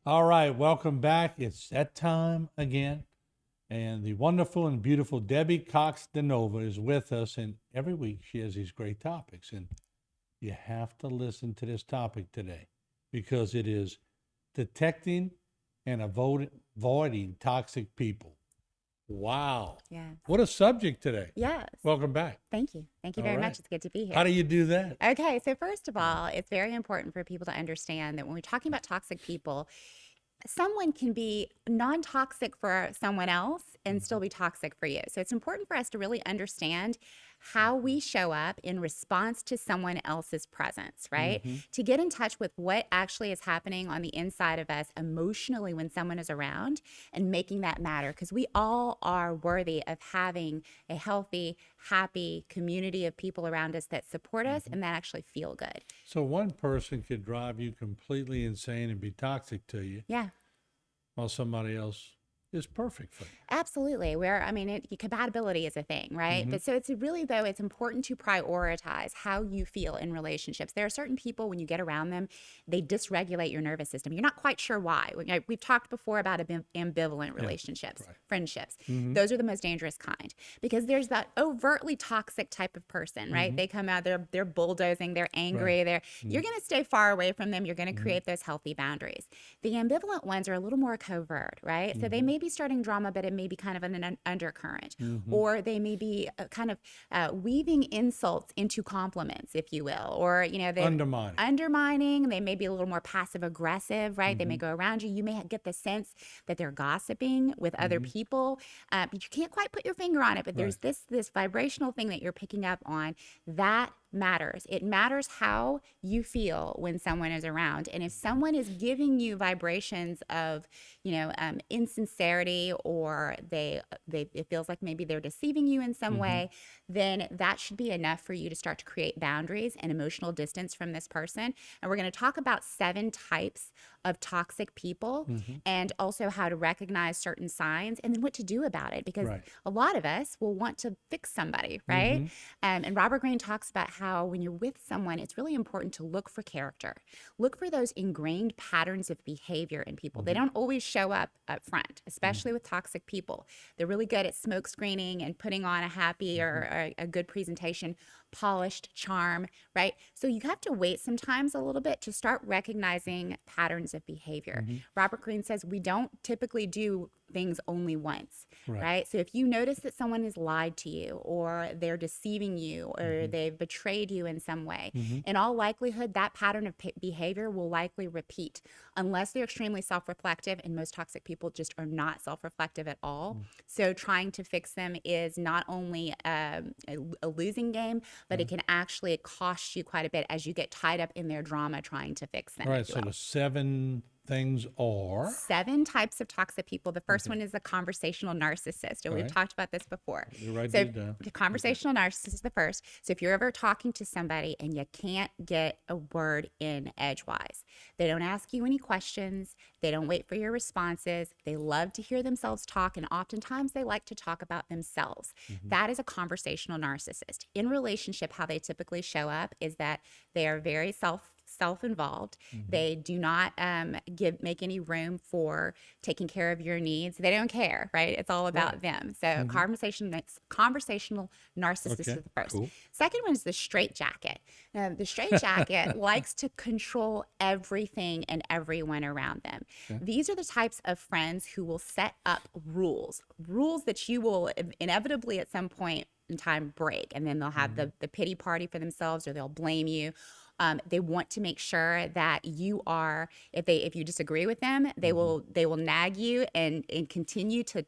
All right, welcome back. It's that time again. And the wonderful and beautiful Debbie Cox DeNova is with us. And every week she has these great topics. And you have to listen to this topic today because it is detecting and avoiding toxic people. Wow. Yes. What a subject today. Yes. Welcome back. Thank you. Thank you All very right. much. It's good to be here. How do you do that? Okay, so first of all, it's very important for people to understand that when we're talking about toxic people, someone can be non-toxic for someone else and still be toxic for you. So it's important for us to really understand how we show up in response to someone else's presence, right? To get in touch with what actually is happening on the inside of us emotionally when someone is around and making that matter, because we all are worthy of having a healthy, happy community of people around us that support us and that actually feel good. So one person could drive you completely insane and be toxic to you, Yeah. while somebody else is perfect for you. Absolutely. Compatibility is a thing, right? But so it's really, though, it's important to prioritize how you feel in relationships. There are certain people, when you get around them, they dysregulate your nervous system. You're not quite sure why. We've talked before about ambivalent relationships, friendships. Those are the most dangerous kind because there's that overtly toxic type of person, right? They come out, they're bulldozing, they're angry, you're going to stay far away from them. You're going to create those healthy boundaries. The ambivalent ones are a little more covert, right? So they may be starting drama, but it may be kind of an undercurrent, or they may be kind of weaving insults into compliments, if you will, or they undermining. They may be a little more passive aggressive, right? They may go around you. You may get the sense that they're gossiping with other people, but you can't quite put your finger on it. But there's this vibrational thing that you're picking up on that matters. It matters how you feel when someone is around. And if someone is giving you vibrations of, insincerity, or it feels like maybe they're deceiving you in some way, then that should be enough for you to start to create boundaries and emotional distance from this person. And we're going to talk about 7 types of toxic people and also how to recognize certain signs and then what to do about it. Because a lot of us will want to fix somebody, right? And Robert Greene talks about how when you're with someone, it's really important to look for character. Look for those ingrained patterns of behavior in people. They don't always show up front, especially with toxic people. They're really good at smoke screening and putting on a happy or a good presentation, polished charm, right? So you have to wait sometimes a little bit to start recognizing patterns of behavior. Robert Greene says we don't typically do things only once, right? So if you notice that someone has lied to you, or they're deceiving you, or they've betrayed you in some way, in all likelihood, that pattern of behavior will likely repeat unless they're extremely self-reflective, and most toxic people just are not self-reflective at all. So trying to fix them is not only a losing game, but it can actually cost you quite a bit as you get tied up in their drama trying to fix them. All right, so the 7 things are 7 types of toxic people. The first one is the conversational narcissist, and we've talked about this before. You write So these down. the conversational narcissist is the first. So if you're ever talking to somebody and you can't get a word in edgewise, they don't ask you any questions, they don't wait for your responses, they love to hear themselves talk, and oftentimes they like to talk about themselves. That is a conversational narcissist. In relationship, how they typically show up is that they are very self-involved. They do not make any room for taking care of your needs. They don't care, right? It's all about them. So conversational narcissist is the first. Second one is the straitjacket. Now, the straitjacket likes to control everything and everyone around them. These are the types of friends who will set up rules that you will inevitably at some point in time break, and then they'll have the pity party for themselves, or they'll blame you. They want to make sure that you are, if you disagree with them, they will nag you and continue to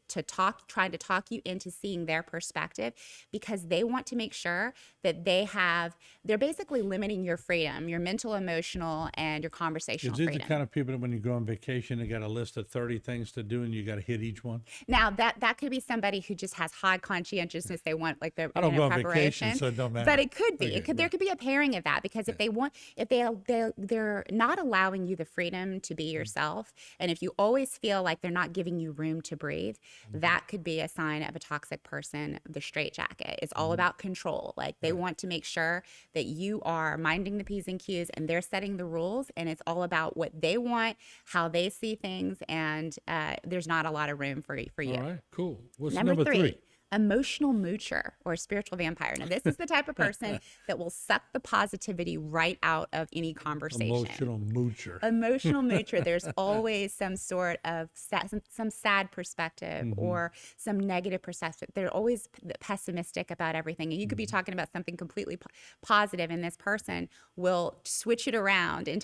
trying to talk you into seeing their perspective, because they want to make sure that they're basically limiting your freedom, your mental, emotional, and your conversational Is it freedom. the kind of people that when you go on vacation, they got a list of 30 things to do and you got to hit each one? Now that could be somebody who just has high conscientiousness. They want like their I don't go on preparation, vacation, so it don't matter. but it could be. Okay, There could be a pairing of that, because if they want if they're not allowing you the freedom to be yourself, and if you always feel like they're not giving you room to breathe, that could be a sign of a toxic person. The straitjacket. It's all about control. Like they want to make sure that you are minding the P's and Q's and they're setting the rules, and it's all about what they want, how they see things, and there's not a lot of room for you. All right, cool. What's Number number three? Emotional moocher or spiritual vampire. Now, this is the type of person that will suck the positivity right out of any conversation. Emotional moocher. Emotional moocher. There's always some sort of some sad perspective or some negative perspective. They're always pessimistic about everything. And you could be talking about something completely positive, and this person will switch it around and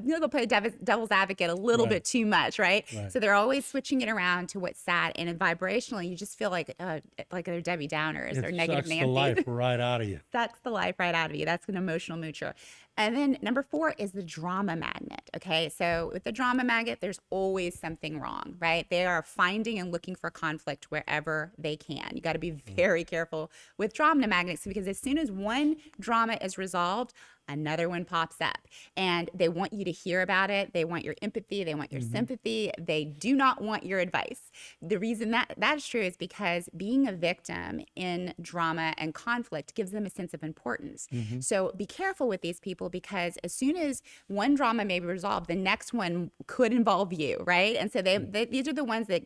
they'll play devil's advocate a little bit too much, right? So they're always switching it around to what's sad. And vibrationally, you just feel like they're Debbie Downers or negative Nancy. Sucks the life right out of you. Sucks the life right out of you. That's an emotional moocher. And then number 4 is the drama magnet. Okay. So with the drama magnet, there's always something wrong, right? They are finding and looking for conflict wherever they can. You got to be very careful with drama magnets, because as soon as one drama is resolved, another one pops up, and they want you to hear about it. They want your empathy. They want your sympathy. They do not want your advice. The reason that is true is because being a victim in drama and conflict gives them a sense of importance. So be careful with these people, because as soon as one drama may be resolved, the next one could involve you, right? And so these are the ones that,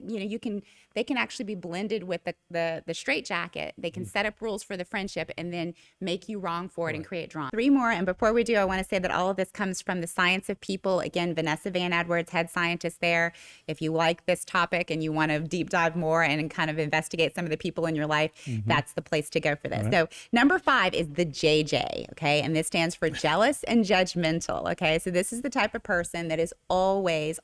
they can actually be blended with the straitjacket. They can set up rules for the friendship and then make you wrong for it and create drama. 3 more, and before we do, I want to say that all of this comes from The Science of People. Again, Vanessa Van Edwards, head scientist there. If you like this topic and you want to deep dive more and kind of investigate some of the people in your life, that's the place to go for this. So number 5 is the JJ, okay? And this stands for jealous and judgmental, okay? So this is the type of person that is always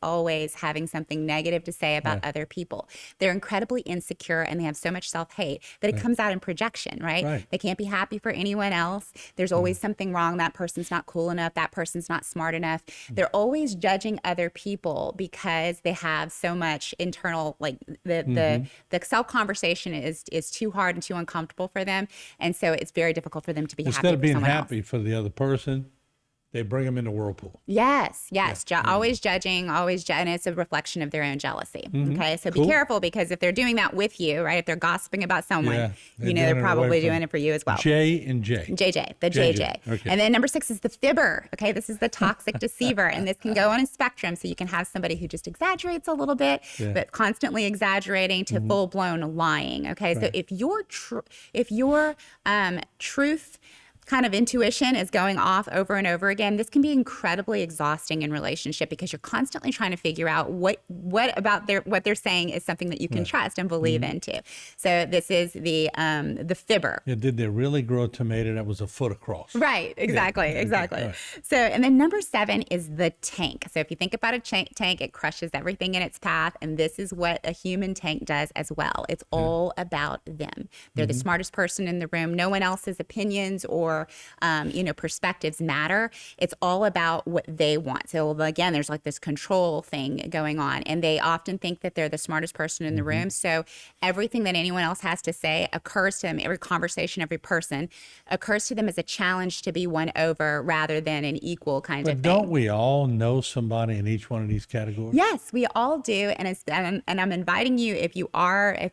having something negative to say about other people. They're incredibly insecure, and they have so much self-hate that it comes out in projection, right? They can't be happy for anyone else. There's always something wrong. That person's not cool enough. That person's not smart enough. They're always judging other people because they have so much internal, like the self conversation is too hard and too uncomfortable for them, and so it's very difficult for them to be happy. Instead of being someone happy else. for the other person, they bring them in the whirlpool. Yes. Always judging, and it's a reflection of their own jealousy. Okay, so be careful, because if they're doing that with you, right, if they're gossiping about someone, they're probably doing it for you as well. J and J. JJ, the JJ. Okay. And then number 6 is the fibber. Okay, this is the toxic deceiver, and this can go on a spectrum. So you can have somebody who just exaggerates a little bit, but constantly exaggerating to full blown lying. Okay, so if your truth kind of intuition is going off over and over again, this can be incredibly exhausting in relationship, because you're constantly trying to figure out what about what they're saying is something that you can trust and believe into. So this is the fibber. Yeah, did they really grow a tomato that was a foot across? Right, exactly. Right. So, and then number 7 is the tank. So if you think about a tank, it crushes everything in its path, and this is what a human tank does as well. It's all about them. They're the smartest person in the room. No one else's opinions or perspectives matter. It's all about what they want. So again, there's like this control thing going on, and they often think that they're the smartest person in the room. So everything that anyone else has to say occurs to them, every conversation, every person occurs to them as a challenge to be won over rather than an equal kind of thing. But don't we all know somebody in each one of these categories? Yes, we all do. And I'm inviting you, if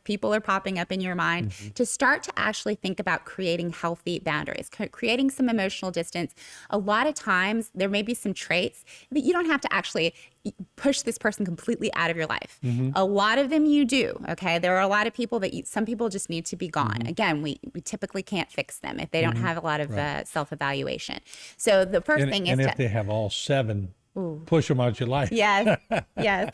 people are popping up in your mind, to start to actually think about creating healthy boundaries, creating some emotional distance. A lot of times there may be some traits that you don't have to actually push this person completely out of your life. A lot of them you do, okay? There are a lot of people that some people just need to be gone. Again, we typically can't fix them if they don't have a lot of self-evaluation. So the first thing is and if they have all 7, push them out your life. Yes,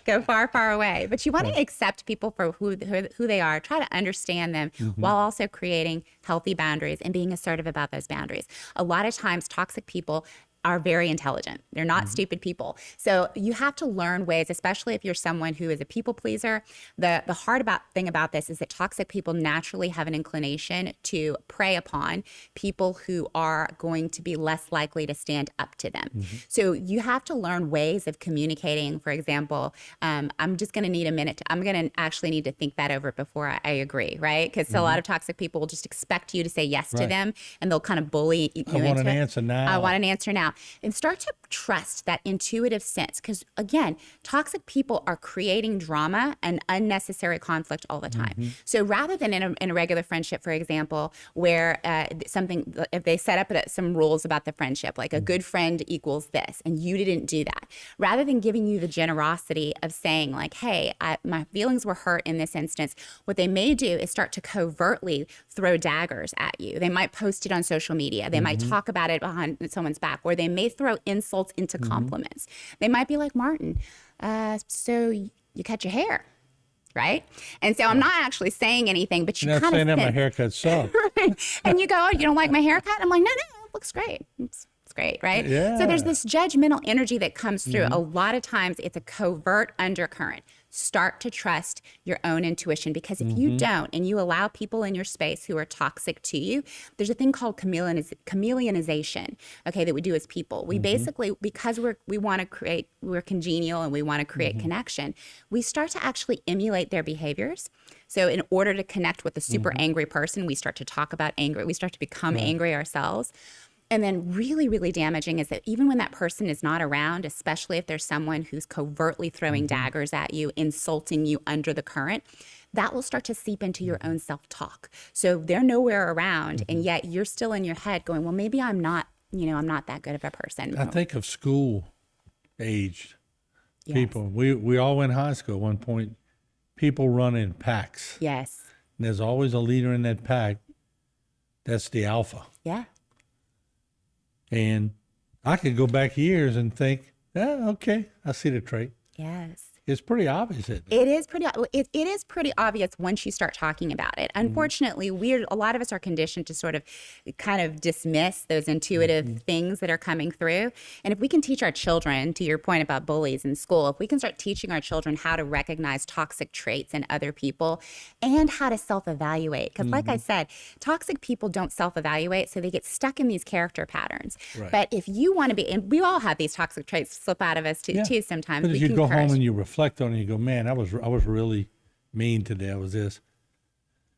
go far, far away. But you want to accept people for who they are. Try to understand them while also creating healthy boundaries and being assertive about those boundaries. A lot of times, toxic people are very intelligent. They're not stupid people. So you have to learn ways, especially if you're someone who is a people pleaser. The hard thing about this is that toxic people naturally have an inclination to prey upon people who are going to be less likely to stand up to them. So you have to learn ways of communicating. For example, I'm just going to need a minute. I'm going to actually need to think that over before I agree, right? Because a lot of toxic people will just expect you to say yes to them, and they'll kind of bully you into it. I want an answer now. I want an answer now. now, and start to trust that intuitive sense. Because again, toxic people are creating drama and unnecessary conflict all the time. So rather than in a regular friendship, for example, where if they set up some rules about the friendship, like a good friend equals this, and you didn't do that, rather than giving you the generosity of saying like, hey, my feelings were hurt in this instance, what they may do is start to covertly throw daggers at you. They might post it on social media. They might talk about it behind someone's back, or they may throw insults into compliments. They might be like, Martin, so you cut your hair, right? And so I'm not actually saying anything, but you You're not kind of saying that my haircut sucks. right? And you go, oh, you don't like my haircut? I'm like, no, it looks great. It's great, right? Yeah. So there's this judgmental energy that comes through. A lot of times it's a covert undercurrent. Start to trust your own intuition, because if you don't and you allow people in your space who are toxic to you, there's a thing called chameleonization, okay, that we do as people. We basically, because we're congenial and we want to create connection, we start to actually emulate their behaviors. So in order to connect with a super angry person, we start to talk about anger. We start to become angry ourselves. And then really, really damaging is that even when that person is not around, especially if there's someone who's covertly throwing daggers at you, insulting you under the current, that will start to seep into your own self-talk. So they're nowhere around, and yet you're still in your head going, well, maybe I'm not that good of a person. I think of school-aged Yes. people. We all went to high school at one point. People run in packs. Yes. And there's always a leader in that pack. That's the alpha. Yeah. And I could go back years and think, okay, I see the trait. Yes. It's pretty obvious, isn't it? It is pretty obvious once you start talking about it. Unfortunately, a lot of us are conditioned to sort of kind of dismiss those intuitive things that are coming through. And if we can teach our children, to your point about bullies in school, if we can start teaching our children how to recognize toxic traits in other people and how to self-evaluate. Because like I said, toxic people don't self-evaluate, so they get stuck in these character patterns. Right. But if you want to be, and we all have these toxic traits slip out of us too sometimes. But as you go home and you reflect on it, you go, man, I was really mean today. I was this.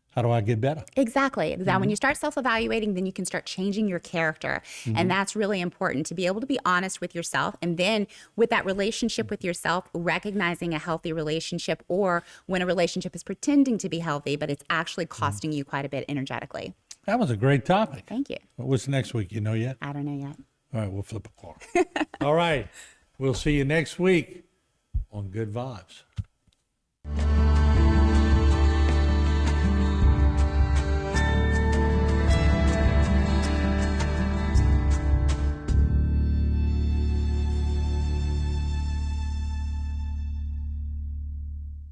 How do I get better? Exactly. Now, when you start self-evaluating, then you can start changing your character. And that's really important, to be able to be honest with yourself. And then with that relationship with yourself, recognizing a healthy relationship, or when a relationship is pretending to be healthy, but it's actually costing you quite a bit energetically. That was a great topic. Thank you. What's next week? You know yet? I don't know yet. All right, we'll flip a coin. All right. We'll see you next week on Good Vibes.